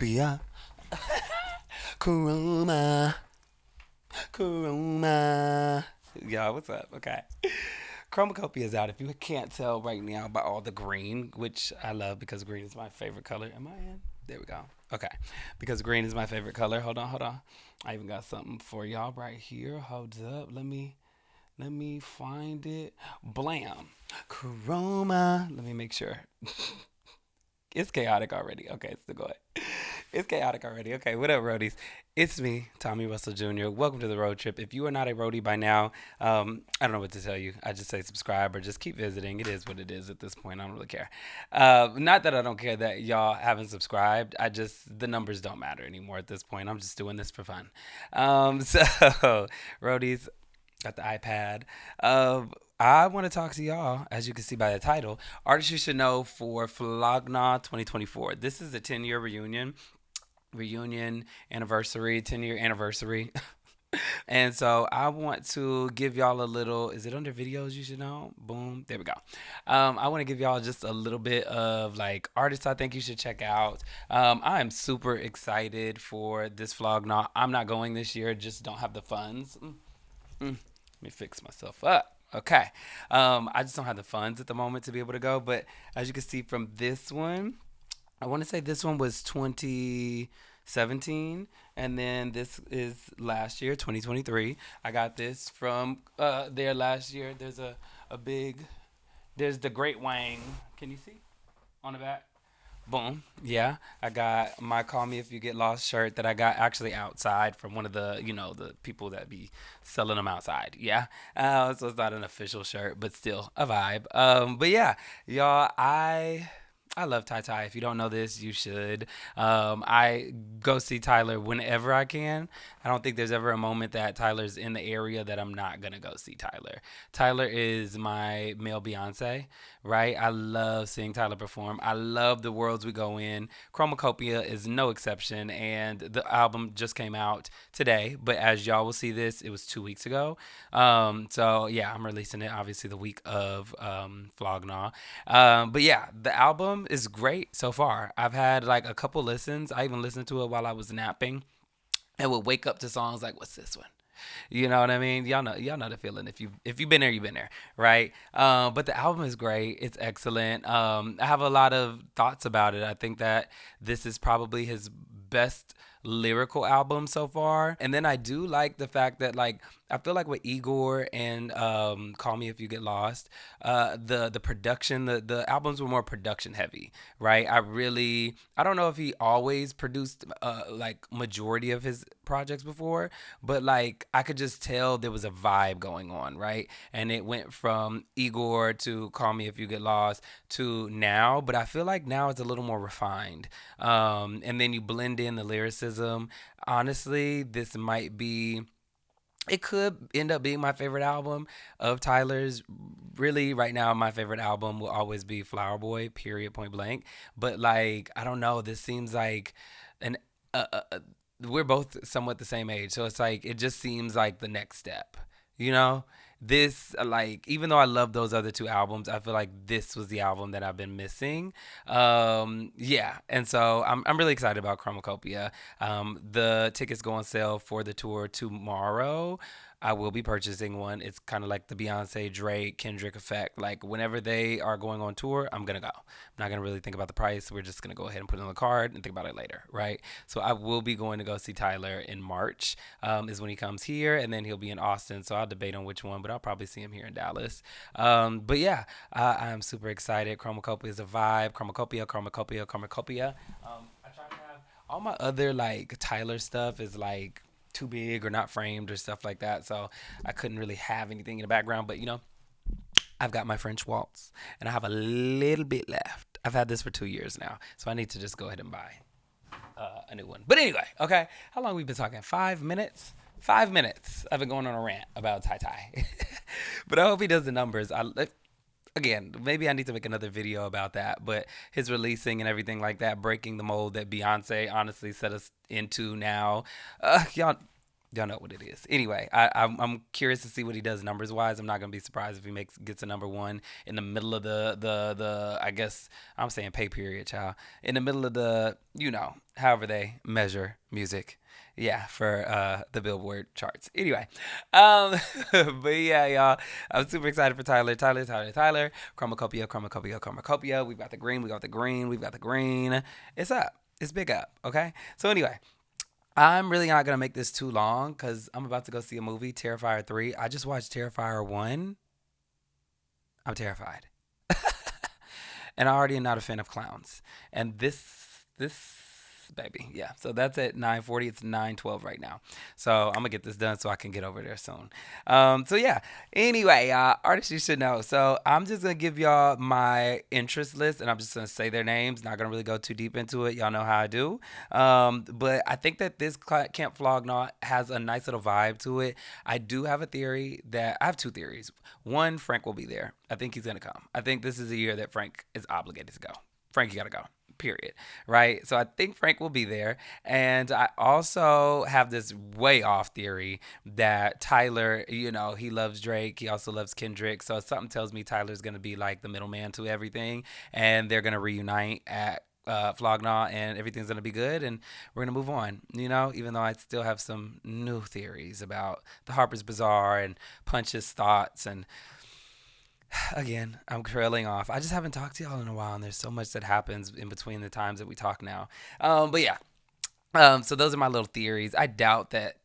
Chromacopia. Chroma. Chroma. Y'all, what's up? Okay. Chromacopia is out. If you can't tell right now by all the green, which I love because green is my favorite color. Am I in? There we go. Okay. Because green is my favorite color. Hold on, hold on. I even got something for y'all right here. Hold up. Let me find it. Blam. Chroma. Let me make sure. It's chaotic already. Okay, so go ahead. It's chaotic already. Okay, what up, roadies? It's me, Tommy Russell Jr. Welcome to the road trip. If you are not a roadie by now, I don't know what to tell you. I just say subscribe or just keep visiting. It is what it is at this point. I don't really care. Not that I don't care that y'all haven't subscribed. The numbers don't matter anymore at this point. I'm just doing this for fun. So, roadies, got the iPad. I want to talk to y'all, as you can see by the title, artists you should know for Flog Gnaw 2024. This is a 10-year reunion anniversary, 10-year anniversary. And so I want to give y'all a little, is it under videos you should know? Boom, there we go. I want to give y'all just a little bit of like artists I think you should check out. I am super excited for this Flog Gnaw. I'm not going this year, just don't have the funds. Let me fix myself up. Okay. I just don't have the funds at the moment to be able to go. But as you can see from this one, I want to say this one was 2017. And then this is last year, 2023. I got this from there last year. There's a big, there's the Great Wang. Can you see on the back? Boom. Yeah. I got my Call Me If You Get Lost shirt that I got actually outside from one of the people that be selling them outside. Yeah. So it's not an official shirt, but still a vibe. But yeah, y'all, I love Ty Ty. If you don't know this, you should. I go see Tyler whenever I can. I don't think there's ever a moment that Tyler's in the area that I'm not gonna go see Tyler. Tyler is my male Beyonce, right? I love seeing Tyler perform. I love the worlds we go in. Chromacopia is no exception, and the album just came out today. But as y'all will see this, it was 2 weeks ago. So yeah, I'm releasing it obviously the week of Flog Gnaw. But yeah, the album is great so far. I've had like a couple listens. I even listened to it while I was napping and would wake up to songs like, what's this one? You know what I mean? Y'all know the feeling. If you've been there, you've been there, right? But the album is great. It's excellent. I have a lot of thoughts about it. I think that this is probably his best lyrical album so far. And then I do like the fact that like I feel like with Igor and Call Me If You Get Lost, the production, the albums were more production heavy, right? I don't know if he always produced like majority of his projects before, but like I could just tell there was a vibe going on, right? And it went from Igor to Call Me If You Get Lost to now, but I feel like now it's a little more refined. And then you blend in the lyricism. Honestly, this might be, it could end up being my favorite album of Tyler's. Really, right now, my favorite album will always be Flower Boy, period, point blank. But like, I don't know, this seems like an we're both somewhat the same age, so it's like it just seems like the next step, you know. This like even though I love those other two albums, I feel like this was the album that I've been missing. Yeah, and so I'm really excited about Chromacopia. The tickets go on sale for the tour tomorrow. I will be purchasing one. It's kind of like the Beyonce, Drake, Kendrick effect. Like whenever they are going on tour, I'm gonna go. I'm not gonna really think about the price. We're just gonna go ahead and put it on the card and think about it later, right? So I will be going to go see Tyler in March. Is when he comes here, and then he'll be in Austin. So I'll debate on which one, but I'll probably see him here in Dallas. But yeah, I'm super excited. Chromacopia is a vibe. Chromacopia, Chromacopia, Chromacopia. I try to have all my other like Tyler stuff is like too big or not framed or stuff like that. So I couldn't really have anything in the background. But you know, I've got my French waltz and I have a little bit left. I've had this for 2 years now. So I need to just go ahead and buy a new one. But anyway, okay. How long have we been talking? 5 minutes? 5 minutes. I've been going on a rant about Tai Tai. But I hope he does the numbers. Again, maybe I need to make another video about that, but his releasing and everything like that, breaking the mold that Beyonce honestly set us into now. Y'all, Y'all know what it is. Anyway, I'm curious to see what he does numbers wise. I'm not gonna be surprised if he gets a number one in the middle of the I guess I'm saying pay period, child. In the middle of the however they measure music. Yeah, for the Billboard charts. Anyway, um, but yeah, y'all, I'm super excited for Tyler. Chromacopia. We've got the green. We've got the green. It's up. It's big up. Okay. So anyway, I'm really not gonna make this too long because I'm about to go see a movie, Terrifier 3. I just watched Terrifier 1. I'm terrified. And I already am not a fan of clowns. And this baby, yeah. So that's at 9:40. It's 9:12 right now. So I'm gonna get this done so I can get over there soon. So yeah. Anyway, artists you should know. So I'm just gonna give y'all my interest list, and I'm just gonna say their names. Not gonna really go too deep into it. Y'all know how I do. But I think that this Camp Flog Gnaw has a nice little vibe to it. I do have a theory that I have two theories. One, Frank will be there. I think he's gonna come. I think this is a year that Frank is obligated to go. Frank, you gotta go. Period. Right? So I think Frank will be there. And I also have this way off theory that Tyler, he loves Drake. He also loves Kendrick. So something tells me Tyler's going to be like the middleman to everything. And they're going to reunite at Flog Gnaw, and everything's going to be good. And we're going to move on, even though I still have some new theories about the Harper's Bazaar and Punch's thoughts and again, I'm trailing off. I just haven't talked to y'all in a while, and there's so much that happens in between the times that we talk now. But yeah, so those are my little theories. I doubt that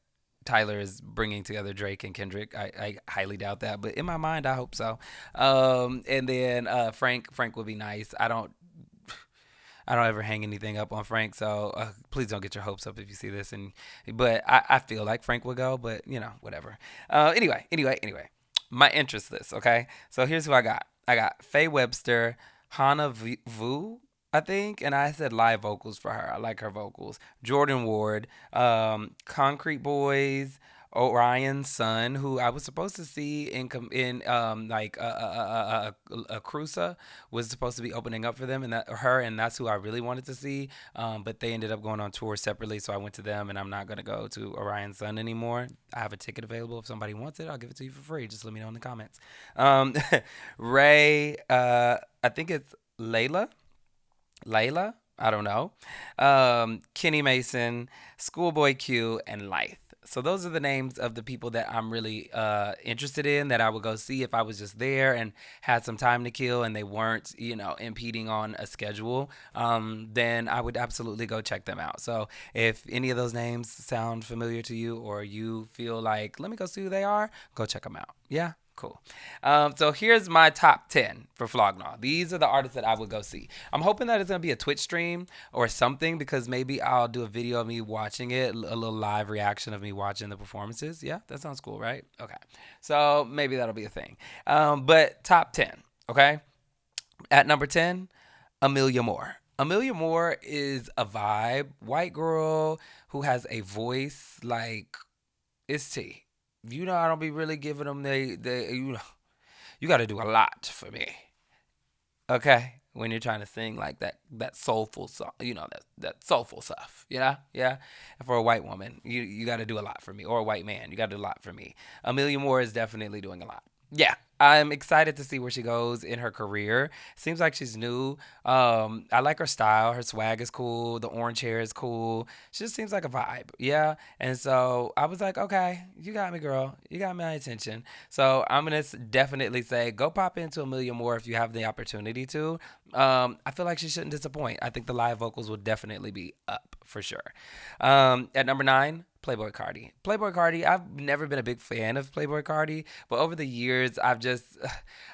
Tyler is bringing together Drake and Kendrick. I highly doubt that, but in my mind, I hope so. And then Frank would be nice. I don't ever hang anything up on Frank, so please don't get your hopes up if you see this. But I feel like Frank would go, but whatever. Anyway, my interest list. Okay, so here's who I got. I got Faye Webster, Hannah Vu, I think, and I said live vocals for her. I like her vocals. Jordan Ward, Concrete Boys, Orion's son, who I was supposed to see in like a Cruza was supposed to be opening up for them, and that's who I really wanted to see. But they ended up going on tour separately, so I went to them, and I'm not gonna go to Orion's son anymore. I have a ticket available. If somebody wants it, I'll give it to you for free. Just let me know in the comments. Um, Ray, I think it's Layla. I don't know. Kenny Mason, Schoolboy Q, and Lyth. So those are the names of the people that I'm really interested in that I would go see if I was just there and had some time to kill and they weren't, impeding on a schedule. Then I would absolutely go check them out. So if any of those names sound familiar to you or you feel like, let me go see who they are, go check them out. Yeah? Cool. So here's my top 10 for Flog Gnaw. These are the artists that I would go see. I'm hoping that it's going to be a Twitch stream or something because maybe I'll do a video of me watching it, a little live reaction of me watching the performances. Yeah, that sounds cool, right? Okay. So maybe that'll be a thing. But top 10, okay? At number 10, Amelia Moore. Amelia Moore is a vibe. White girl who has a voice like it's tea. I don't be really giving them you got to do a lot for me. Okay? When you're trying to sing like that soulful song, that soulful stuff. Yeah? And for a white woman, you got to do a lot for me. Or a white man, you got to do a lot for me. Amelia Moore is definitely doing a lot. Yeah, I'm excited to see where she goes in her career. Seems like she's new. I like her style. Her swag is cool. The orange hair is cool. She just seems like a vibe. Yeah. And so I was like, okay, you got me, girl. You got my attention. So I'm going to definitely say go pop into Amelia Moore if you have the opportunity to. I feel like she shouldn't disappoint. I think the live vocals will definitely be up for sure. At number 9, Playboy Cardi. Playboy Cardi, I've never been a big fan of Playboy Cardi, but over the years, I've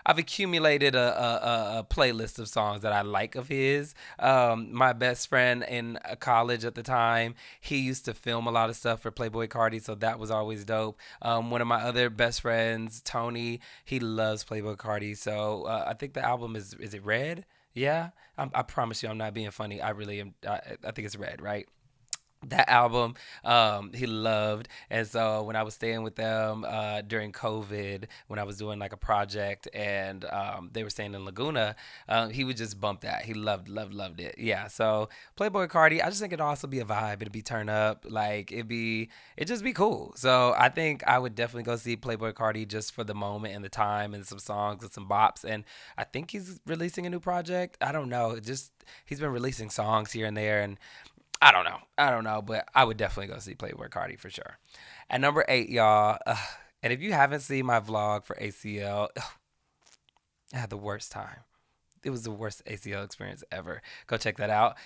accumulated a playlist of songs that I like of his. My best friend in college at the time, he used to film a lot of stuff for Playboy Cardi, so that was always dope. One of my other best friends, Tony, he loves Playboy Cardi, so I think the album is it Red? Yeah, I promise you, I'm not being funny. I really am. I think it's Red, right? That album he loved. And so when I was staying with them during COVID, when I was doing like a project, and they were staying in Laguna, he would just bump that. He loved it. Yeah, so Playboy Cardi, I just think it'd also be a vibe. It'd be turn up, like it'd just be cool. So I think I would definitely go see Playboy Cardi just for the moment and the time and some songs and some bops. And I think he's releasing a new project. I don't know, just he's been releasing songs here and there, and I don't know. I don't know, but I would definitely go see Playboy Cardi for sure. At number 8, y'all, and if you haven't seen my vlog for ACL, I had the worst time. It was the worst ACL experience ever. Go check that out.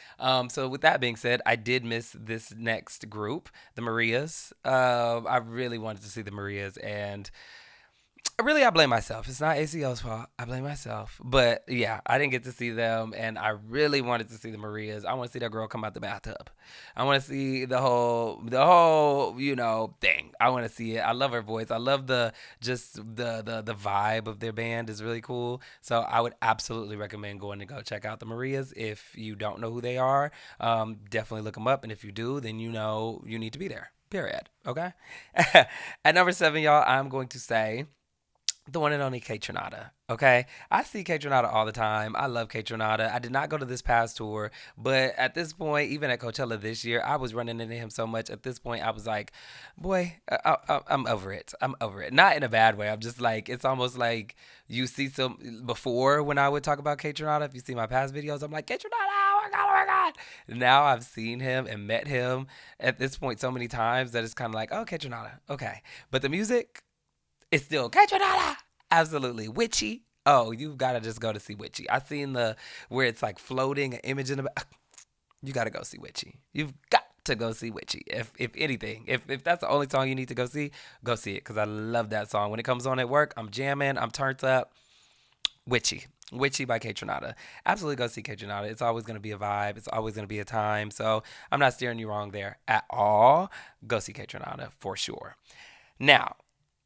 So with that being said, I did miss this next group, the Marias. I really wanted to see the Marias, and really, I blame myself. It's not ACL's fault. I blame myself. But yeah, I didn't get to see them, and I really wanted to see the Marias. I want to see that girl come out the bathtub. I want to see the whole thing. I want to see it. I love her voice. I love the vibe of their band is really cool. So I would absolutely recommend going to go check out the Marias if you don't know who they are. Definitely look them up, and if you do, then you know you need to be there. Period. Okay. At number 7, y'all, I'm going to say the one and only Kate Tronada. Okay, I see Kate Tronada all the time. I love Kate Tronada. I did not go to this past tour, but at this point, even at Coachella this year, I was running into him so much. At this point, I was like, boy, I'm over it. I'm over it. Not in a bad way. I'm just like, it's almost like you see some before when I would talk about Kate Tronada. If you see my past videos, I'm like, Kate Tronada, oh my God, oh my God. Now I've seen him and met him at this point so many times that it's kind of like, oh, Kate Tronada, okay. But the music, it's still Ketronada. Absolutely. Witchy. Oh, you've got to just go to see Witchy. I seen the where it's like floating an image in the back. You got to go see Witchy. You've got to go see Witchy. If anything, if that's the only song you need to go see it, because I love that song. When it comes on at work, I'm jamming, I'm turned up. Witchy. Witchy by Kate Tronada. Absolutely go see Kate Tronada. It's always going to be a vibe. It's always going to be a time. So I'm not steering you wrong there at all. Go see Kate Tronada for sure. Now,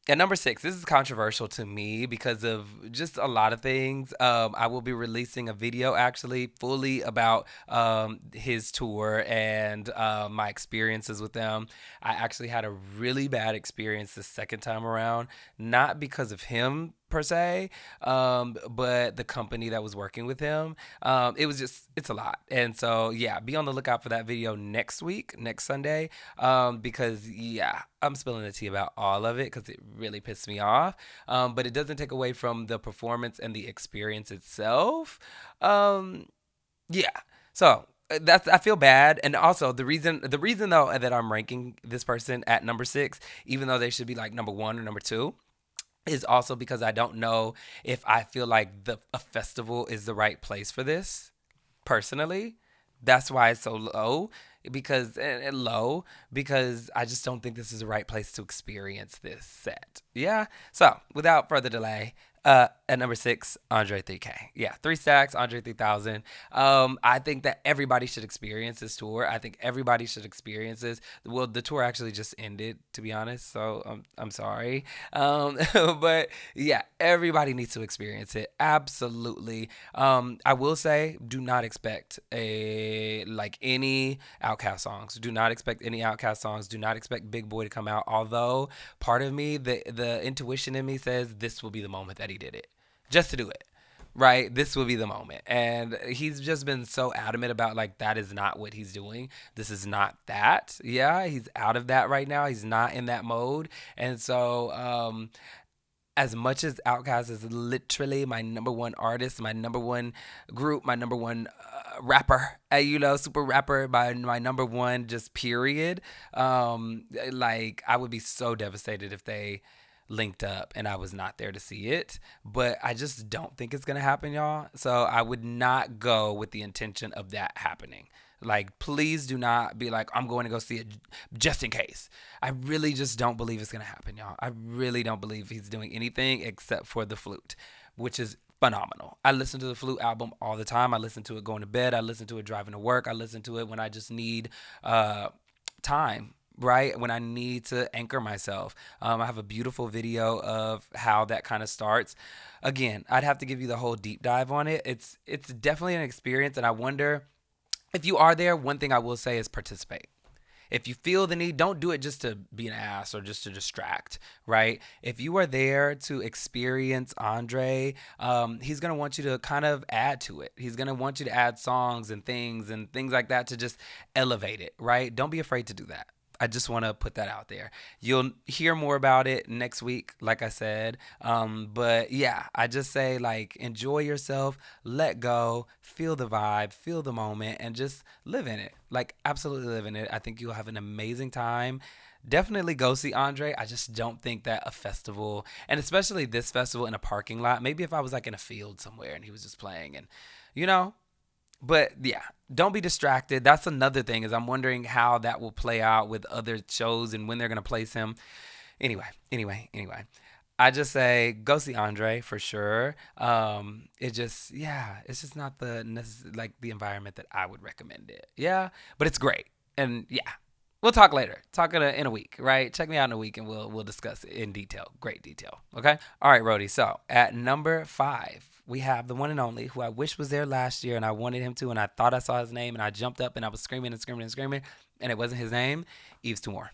at number 6, this is controversial to me because of just a lot of things. I will be releasing a video actually fully about his tour and my experiences with them. I actually had a really bad experience the second time around, not because of him per se, but the company that was working with him. It's a lot. And so, yeah, be on the lookout for that video next week, next Sunday, because, yeah, I'm spilling the tea about all of it because it really pissed me off. But it doesn't take away from the performance and the experience itself. Yeah. So that's I feel bad, and also the reason though that I'm ranking this person at number 6, even though they should be like number 1 or number 2, is also because I don't know if I feel like a festival is the right place for this personally. That's why it's so low because I just don't think this is the right place to experience this set. Yeah. So without further delay, at number 6, Andre 3K. Yeah, 3 stacks, Andre 3000. I think that everybody should experience this tour. I think everybody should experience this. Well, the tour actually just ended, to be honest, so I'm sorry. But yeah, everybody needs to experience it. Absolutely. I will say, do not expect any Outkast songs. Do not expect any Outkast songs. Do not expect Big Boy to come out. Although part of me, the intuition in me says this will be the moment that he did it, just to do it. Right, this will be the moment, and he's just been so adamant about like that is not what he's doing. This is not that. Yeah, he's out of that right now. He's not in that mode, and so as much as Outkast is literally my number 1 artist, my number 1 group, my number 1 rapper, super rapper, my number 1 just period. Like I would be so devastated if they linked up and I was not there to see it, but I just don't think it's gonna happen, y'all. So I would not go with the intention of that happening. Like, please do not be like, I'm going to go see it just in case. I really just don't believe it's gonna happen, y'all. I really don't believe he's doing anything except for the flute, which is phenomenal. I listen to the Flute album all the time. I listen to it going to bed. I listen to it driving to work. I listen to it when I just need time, right? When I need to anchor myself. I have a beautiful video of how that kind of starts. Again, I'd have to give you the whole deep dive on it. It's definitely an experience, and I wonder if you are there, one thing I will say is participate. If you feel the need, don't do it just to be an ass or just to distract, right? If you are there to experience Andre, he's going to want you to kind of add to it. He's going to want you to add songs and things like that to just elevate it, right? Don't be afraid to do that. I just want to put that out there. You'll hear more about it next week, like I said. But yeah, I just say, like, enjoy yourself, let go, feel the vibe, feel the moment, and just live in it. Like, absolutely live in it. I think you'll have an amazing time. Definitely go see Andre. I just don't think that a festival, and especially this festival in a parking lot, maybe if I was like in a field somewhere and he was just playing and, you know, but yeah, don't be distracted. That's another thing, is I'm wondering how that will play out with other shows and when they're going to place him. Anyway. I just say go see Andre for sure. It's just not like the environment that I would recommend it. Yeah, but it's great. And yeah, we'll talk later. Talk in a week, right? Check me out in a week and we'll discuss it in detail. Great detail. Okay? All right, Rowdy. So at number 5, we have the one and only, who I wish was there last year and I wanted him to, and I thought I saw his name and I jumped up and I was screaming and it wasn't his name. Yves Tumor.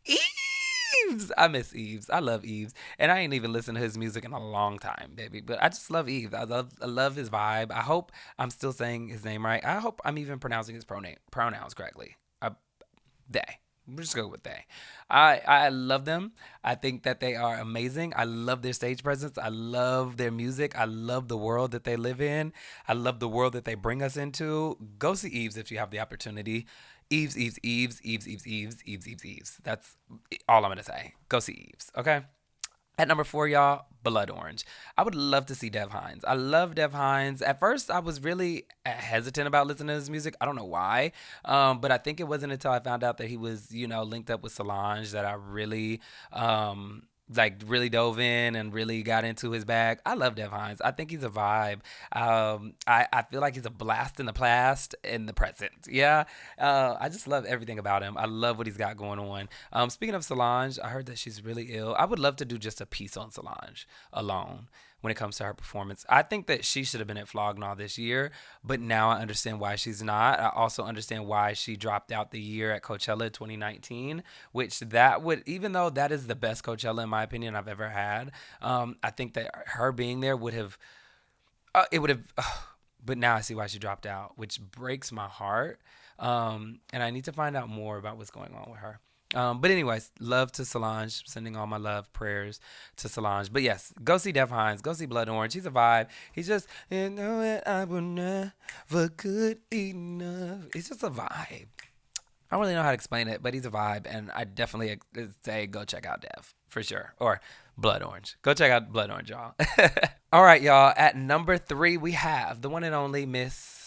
Yves! I miss Yves. I love Yves. And I ain't even listened to his music in a long time, baby. But I just love Yves. I love his vibe. I hope I'm still saying his name right. I hope I'm even pronouncing his pronouns correctly. They. We're just go with they. I love them. I think that they are amazing. I love their stage presence. I love their music. I love the world that they live in. I love the world that they bring us into. Go see Yves if you have the opportunity. Yves. That's all I'm going to say. Go see Yves, okay? At number 4, y'all, Blood Orange. I would love to see Dev Hynes. I love Dev Hynes. At first, I was really hesitant about listening to his music. I don't know why, but I think it wasn't until I found out that he was, linked up with Solange that I really, really dove in and really got into his bag. I love Dev Hynes. I think he's a vibe. I feel like he's a blast in the past and the present. Yeah. I just love everything about him. I love what he's got going on. Speaking of Solange, I heard that she's really ill. I would love to do just a piece on Solange alone when it comes to her performance. I think that she should have been at Flog Gnaw this year, but now I understand why she's not. I also understand why she dropped out the year at Coachella 2019, which that would, even though that is the best Coachella in my opinion I've ever had, I think that her being there would have, but now I see why she dropped out, which breaks my heart. And I need to find out more about what's going on with her. But anyways, love to Solange. Sending all my love, prayers to Solange. But yes, go see Dev Hynes. Go see Blood Orange. He's a vibe. He's just, I will never good enough. It's just a vibe. I don't really know how to explain it, but he's a vibe. And I definitely say go check out Dev for sure. Or Blood Orange. Go check out Blood Orange, y'all. All right, y'all. At number 3, we have the one and only Miss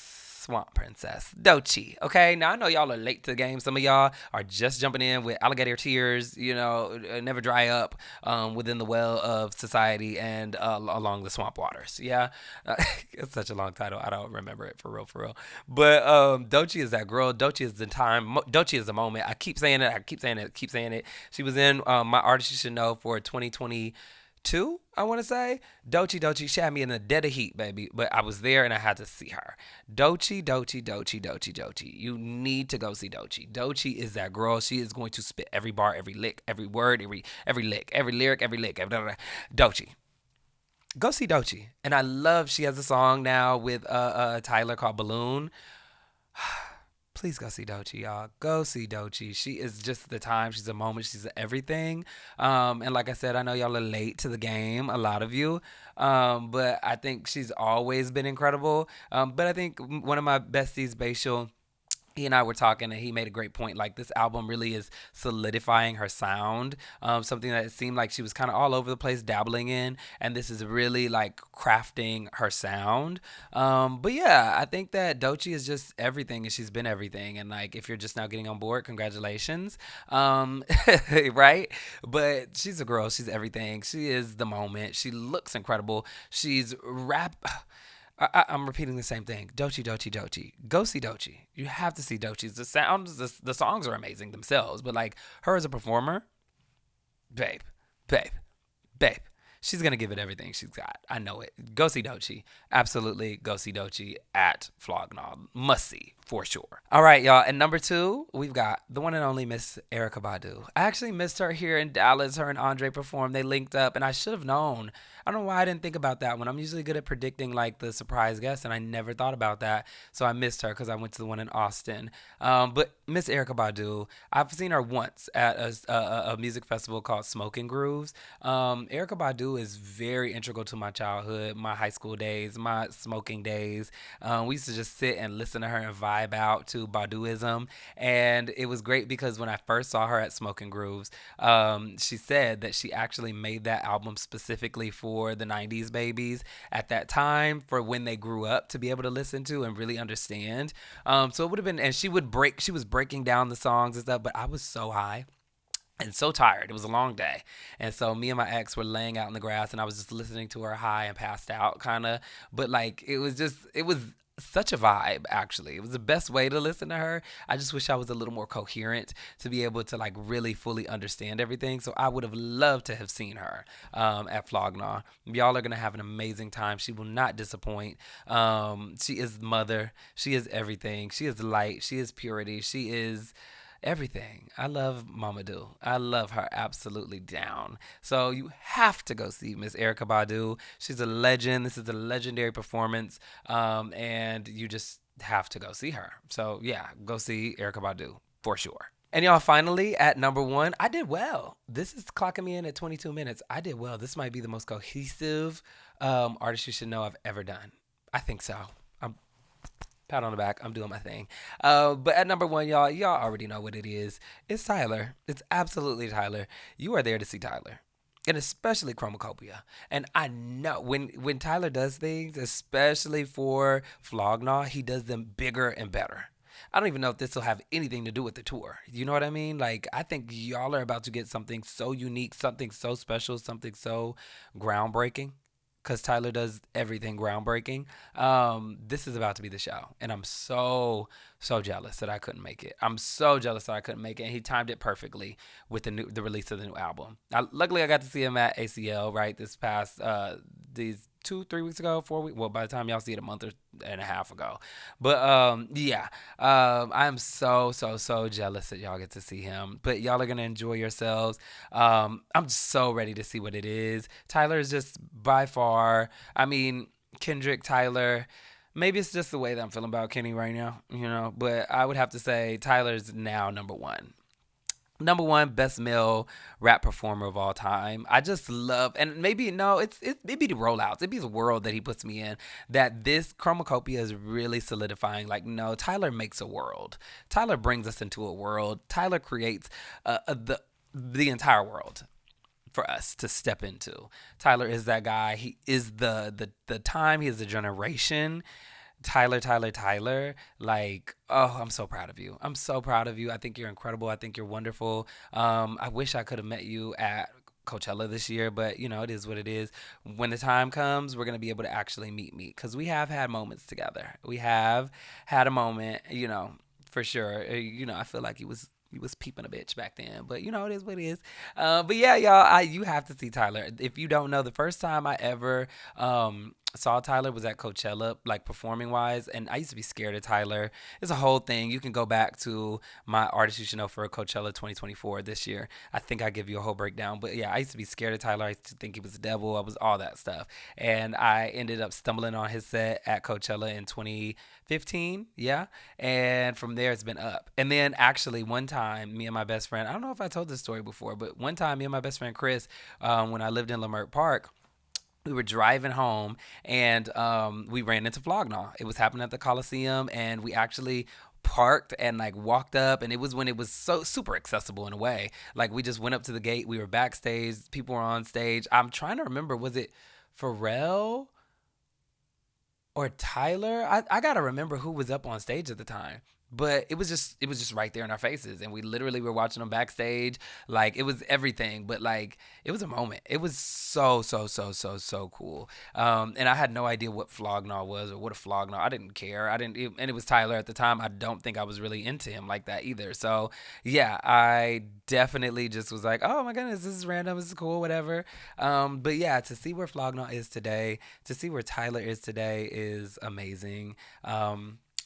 Swamp Princess Doechii. Okay, now I know y'all are late to the game. Some of y'all are just jumping in with alligator tears, never dry up within the well of society and along the swamp waters. Yeah, it's such a long title. I don't remember it for real. But Doechii is that girl. Doechii is the time. Doechii is the moment. I keep saying it. She was in My Artist You Should Know for 2022, I want to say. Doechii, she had me in the dead of heat, baby. But I was there and I had to see her. Doechii. You need to go see Doechii. Doechii is that girl. She is going to spit every bar, every lick, every word, every lick, every lyric, every lick. Doechii. Go see Doechii. And I love, she has a song now with Tyler called Balloon. Please go see Doechii, y'all. Go see Doechii. She is just the time. She's a moment. She's everything. And like I said, I know y'all are late to the game, a lot of you. But I think she's always been incredible. But I think one of my besties, Baishal, he and I were talking and he made a great point. Like, this album really is solidifying her sound. Something that it seemed like she was kind of all over the place dabbling in. And this is really like crafting her sound. But yeah, I think that Doechii is just everything and she's been everything. And like, if you're just now getting on board, congratulations. Right? But she's a girl. She's everything. She is the moment. She looks incredible. She's I'm repeating the same thing. Doechii. Go see Doechii. You have to see Doechii. The sounds, the songs are amazing themselves, but like her as a performer, babe. she's gonna give it everything she's got. I know it. Go see Doechii. Absolutely, go see Doechii at Flog Gnaw. Must see for sure. All right, y'all. And number two, we've got the one and only Miss Erykah Badu. I actually missed her here in Dallas. Her and Andre performed. They linked up, and I should have known. I don't know why I didn't think about that one. I'm usually good at predicting like the surprise guest, and I never thought about that. So I missed her because I went to the one in Austin. But Miss Erykah Badu, I've seen her once at a music festival called Smoking Grooves. Erykah Badu is very integral to my childhood, my high school days, my smoking days. We used to just sit and listen to her and vibe out to Baduism. And it was great because when I first saw her at Smoking Grooves, she said that she actually made that album specifically for the 90s babies at that time, for when they grew up to be able to listen to and really understand. So it would have been, and she was breaking down the songs and stuff, but I was so high and so tired. It was a long day. And so me and my ex were laying out in the grass, and I was just listening to her high and passed out kind of. But like, it was such a vibe, actually. It was the best way to listen to her. I just wish I was a little more coherent to be able to like really fully understand everything. So I would have loved to have seen her at Flog Gnaw. Y'all are going to have an amazing time. She will not disappoint. She is mother. She is everything. She is light. She is purity. She is everything. I love Mama Do. I love her absolutely down. So you have to go see Miss Erykah Badu. She's a legend. This is a legendary performance, and you just have to go see her. So yeah, go see Erykah Badu for sure. And y'all, finally at number one, I did well. This is clocking me in at 22 minutes. I did well. This might be the most cohesive artist you should know I've ever done. I think so. Pat on the back. I'm doing my thing. But at number one, y'all already know what it is. It's Tyler. It's absolutely Tyler. You are there to see Tyler. And especially Chromacopia. And I know when Tyler does things, especially for Flog Gnaw, he does them bigger and better. I don't even know if this will have anything to do with the tour. You know what I mean? Like, I think y'all are about to get something so unique, something so special, something so groundbreaking, because Tyler does everything groundbreaking. This is about to be the show, and I'm so jealous that I couldn't make it. I'm so jealous that I couldn't make it, and he timed it perfectly with the release of the new album. Luckily, I got to see him at ACL right this past these 2-3 weeks ago, 4 weeks. Well, by the time y'all see it, a month and a half ago. But yeah, I'm so jealous that y'all get to see him. But y'all are gonna enjoy yourselves. I'm so ready to see what it is. Tyler is just by far. I mean, Kendrick, Tyler. Maybe it's just the way that I'm feeling about Kenny right now, But I would have to say Tyler's now number one. Number one, best male rap performer of all time. I just love, and maybe it's maybe the rollouts. It'd be the world that he puts me in. That this Chromacopia is really solidifying. Like, no, Tyler makes a world. Tyler brings us into a world. Tyler creates the entire world for us to step into. Tyler is that guy. He is the time. He is the generation. Tyler, like, oh, I'm so proud of you. I'm so proud of you. I think you're incredible. I think you're wonderful. I wish I could have met you at Coachella this year, but it is what it is. When the time comes, we're going to be able to actually meet because we have had moments together. We have had a moment, for sure. I feel like he was peeping a bitch back then, but it is what it is. But yeah, y'all, you have to see Tyler. If you don't know, the first time I ever saw Tyler was at Coachella, like performing wise, and I used to be scared of Tyler. It's a whole thing. You can go back to my artist you should know for Coachella 2024 this year. I think I give you a whole breakdown, but yeah, I used to be scared of Tyler. I used to think he was the devil. I was all that stuff, and I ended up stumbling on his set at Coachella in 2015. Yeah, and from there it's been up. And then actually one time, me and my best friend, I don't know if I told this story before, but one time me and my best friend Chris, when I lived in Leimert Park, we were driving home, and we ran into Flog Gnaw. It was happening at the Coliseum, and we actually parked and like walked up, and it was when it was so super accessible in a way. Like, we just went up to the gate. We were backstage. People were on stage. I'm trying to remember, was it Pharrell or Tyler? I got to remember who was up on stage at the time. but it was just right there in our faces, and we literally were watching them backstage. Like, it was everything, but like, it was a moment. It was so cool. And I had no idea what Flog Gnaw was or what a Flog Gnaw. I didn't care. And it was Tyler at the time. I don't think I was really into him like that either. So yeah, I definitely just was like, oh my goodness, this is random. This is cool, whatever. But yeah, to see where Flog Gnaw is today, to see where Tyler is today is amazing.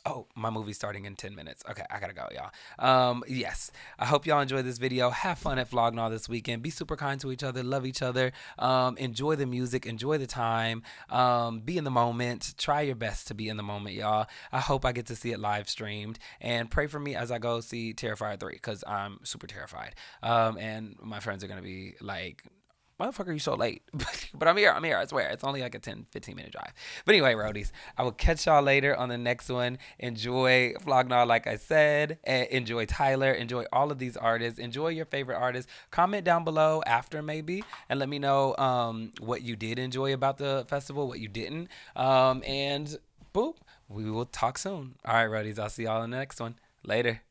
Oh, my movie's starting in 10 minutes. Okay, I gotta go, y'all. Yes, I hope y'all enjoyed this video. Have fun at Flog Gnaw this weekend. Be super kind to each other. Love each other. Enjoy the music. Enjoy the time. Be in the moment. Try your best to be in the moment, y'all. I hope I get to see it live streamed. And pray for me as I go see Terrifier 3, because I'm super terrified. And my friends are gonna be like, motherfucker, you so late. But I'm here, I swear. It's only like a 10-15 minute drive. But anyway, roadies, I will catch y'all later on the next one. Enjoy Flog Gnaw, like I said. Enjoy Tyler. Enjoy all of these artists. Enjoy your favorite artists. Comment down below after, maybe, and let me know what you did enjoy about the festival, what you didn't. And boop, we will talk soon. All right, roadies, I'll see y'all in the next one. Later.